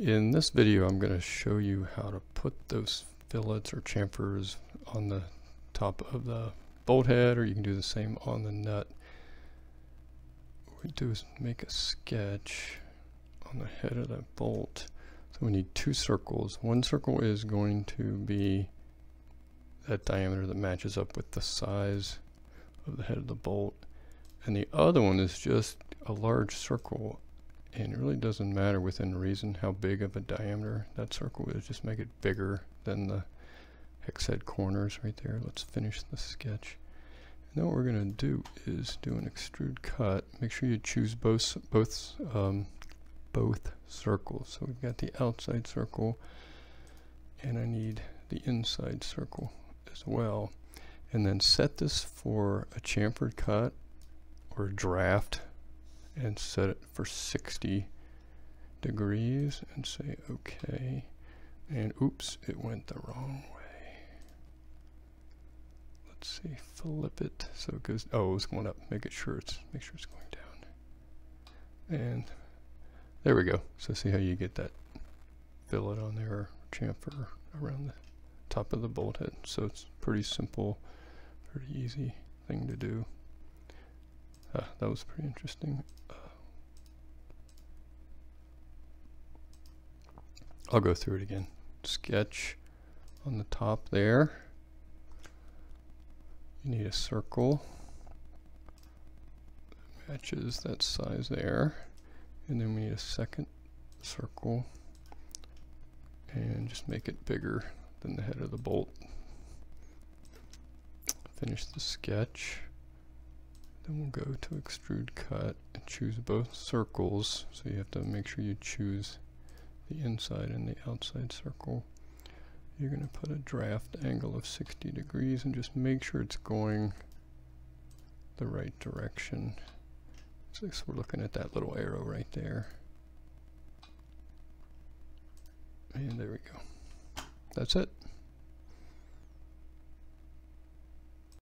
In this video, I'm going to show you how to put those fillets or chamfers on the top of the bolt head, or you can do the same on the nut. What we do is make a sketch on the head of that bolt. So we need two circles. One circle is going to be that diameter that matches up with the size of the head of the bolt, and the other one is just a large circle. And it really doesn't matter within reason how big of a diameter that circle is. Just make it bigger than the hex head corners right there. Let's finish the sketch. And then what we're going to do is do an extrude cut. Make sure you choose both circles. So we've got the outside circle, and I need the inside circle as well. And then set this for a chamfered cut or draft, and set it for 60 degrees and say OK. And oops, it went the wrong way. Let's see, flip it so it goes, oh, it's going up. Make sure it's going down. And there we go. So see how you get that fillet on there, or chamfer around the top of the bolt head. So it's pretty simple, pretty easy thing to do. That was pretty interesting. I'll go through it again. Sketch on the top there. You need a circle that matches that size there. And then we need a second circle. And just make it bigger than the head of the bolt. Finish the sketch. Then we'll go to extrude cut and choose both circles. So you have to make sure you choose the inside and the outside circle. You're going to put a draft angle of 60 degrees and just make sure it's going the right direction. So we're looking at that little arrow right there. And there we go. That's it.